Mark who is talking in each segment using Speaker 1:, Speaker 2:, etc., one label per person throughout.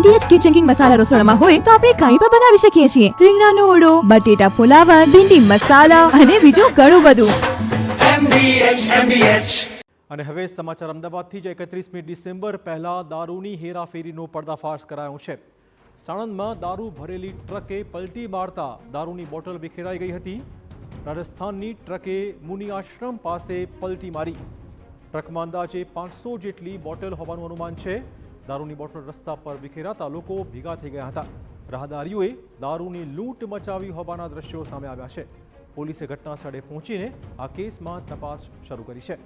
Speaker 1: MDH kitchen king મસાલા રસોડામાં હોય તો આપણે કંઈ પણ બનાવી શકીએ છીએ. રીંગણાનો ઓળો, બટેટા ફુલાવર, ભીંડી મસાલા અને બીજું ઘણું બધું.
Speaker 2: MDH.
Speaker 3: અને હવે સમાચાર અમદાવાદથી જ 31મી ડિસેમ્બર પહેલા દારૂની હેરાફેરીનો પર્દાફાશ કરાયો છે. સાણંદમાં દારૂ ભરેલી ટ્રકે પલટી મારતા દારૂની બોટલ વિખેરાઈ ગઈ હતી. રાજસ્થાનની ટ્રકે મુનિ આશ્રમ પાસે પલટી મારી. ટ્રકમાં અંદાજે 500 જેટલી બોટલ હોવાનું અનુમાન છે. દારૂની બોટલ રસ્તા પર વિખેરાતા લોકો ભેગા થઈ ગયા હતા. રાહદારીઓએ દારૂની લૂંટ મચાવી હોવાના દ્રશ્યો સામે આવ્યા છે. પોલીસે ઘટના સ્થળે પહોંચીને આ કેસમાં તપાસ શરૂ કરી છે.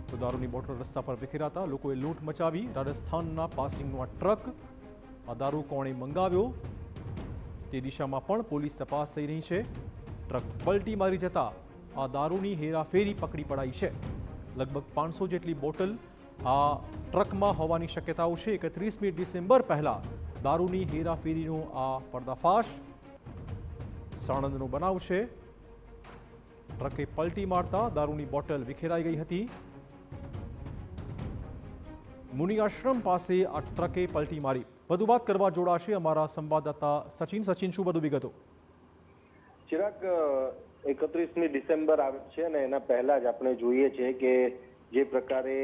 Speaker 3: તો દારૂની બોટલ રસ્તા પર વિખેરાતા લોકોએ લૂંટ મચાવી. રાજસ્થાનના પાસિંગનો આ ટ્રક, આ દારૂ કોણે મંગાવ્યો તે દિશામાં પણ પોલીસ તપાસ થઈ રહી છે. ટ્રક પલટી મારી જતા આ દારૂની હેરાફેરી પકડી પડાઈ છે. લગભગ 500 જેટલી બોટલ આ ટ્રકમાં હોવાની શક્યતાઓ છે. 31મી ડિસેમ્બર પહેલા દારૂની હેરાફેરીનો આ પર્દાફાશ સાણંદનો બનાવ છે. ટ્રકે પલટી મારતા દારૂની બોટલ વિખેરાઈ ગઈ હતી. મુનિ આશ્રમ પાસે આ ટ્રકે પલટી મારી. વધુ વાત કરવા જોડાશે અમારા સંવાદદાતા સચિન. સચિન, શું વધુ વિગતો?
Speaker 4: ચિરાગ, 31મી ડિસેમ્બર આવે છે અને એના પહેલા જ આપણે જોઈએ છે કે જે પ્રકારે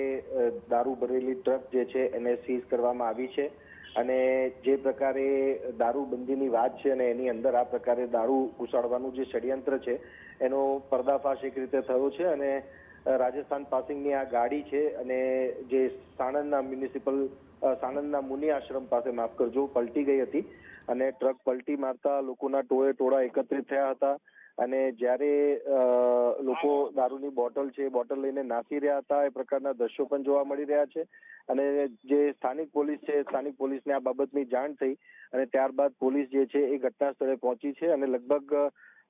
Speaker 4: દારૂ ભરેલી ટ્રક જે છે એને સીઝ કરવામાં આવી છે અને જે પ્રકારે દારૂબંધીની વાત છે અને એની અંદર આ પ્રકારે દારૂ ઘુસાડવાનું જે ષડયંત્ર છે એનો પર્દાફાશ એક રીતે થયો છે. અને રાજસ્થાન પાસિંગની આ ગાડી છે અને જે સાણંદના મુનિ આશ્રમ પાસે, માફ કરજો, પલટી ગઈ હતી અને ટ્રક પલટી મારતા લોકોના ટોળા એકત્રિત થયા હતા. અને જ્યારે લોકો દારૂની બોટલ લઈને નાસી રહ્યા હતા એ પ્રકારના દ્રશ્યો પણ જોવા મળી રહ્યા છે. અને જે સ્થાનિક પોલીસ છે, સ્થાનિક પોલીસને આ બાબતની જાણ થઈ અને ત્યારબાદ પોલીસ જે છે એ ઘટના સ્થળે પહોંચી છે અને લગભગ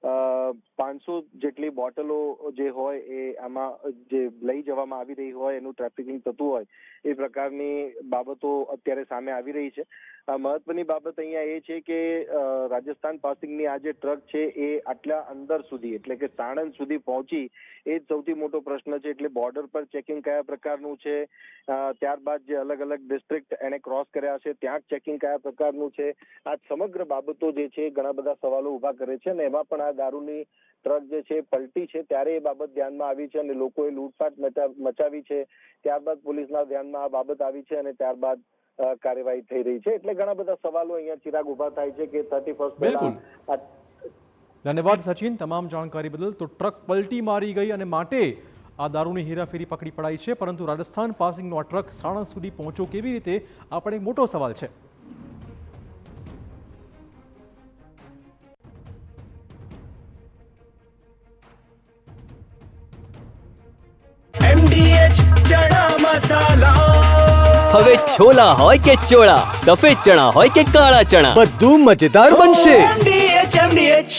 Speaker 4: 500 જેટલી બોટલો જે હોય એ આમાં જે લઈ જવામાં આવી રહી હોય, એનું ટ્રાફિકિંગ થતું હોય એ પ્રકારની બાબતો અત્યારે સામે આવી રહી છે. મહત્વની બાબત અહીંયા એ છે કે રાજસ્થાન પાસિંગની આ જે ટ્રક છે એ આટલા અંદર સુધી, એટલે કે સાણંદ સુધી પહોંચી એ જ સૌથી મોટો પ્રશ્ન છે. એટલે બોર્ડર પર ચેકિંગ કયા પ્રકારનું છે, ત્યારબાદ જે અલગ અલગ ડિસ્ટ્રિક્ટ એને ક્રોસ કર્યા છે ત્યાં ચેકિંગ કયા પ્રકારનું છે, આ સમગ્ર બાબતો જે છે ઘણા બધા સવાલો ઉભા કરે છે. અને એમાં પણ આ દારૂની ટ્રક જે છે પલટી છે ત્યારે એ બાબત ધ્યાનમાં આવી છે અને લોકોએ લૂંટફાટ મચાવી છે. ત્યારબાદ પોલીસના ધ્યાનમાં આ બાબત આવી છે અને ત્યારબાદ કાર્યવાહી થઈ રહી છે. એટલે ઘણા બધા સવાલો અહીંયા ચિરાગ ઉભા થાય છે કે 31st પહેલા.
Speaker 3: ધન્યવાદ સચિન, તમામ જાણકારી બદલ. તો ટ્રક પલટી મારી ગઈ અને માટે આ દારૂની હેરાફેરી પકડી પડાઈ છે. પરંતુ રાજસ્થાન પાસિંગનો આ ટ્રક સાણંદ સુધી પહોંચ્યો કેવી રીતે, આ પણ એક મોટો સવાલ છે.
Speaker 2: MDH ચણા મસાલા.
Speaker 5: હવે છોલા હોય કે ચોળા, સફેદ ચણા હોય કે કાળા ચણા, બધું મજેદાર બનશે.
Speaker 2: MDH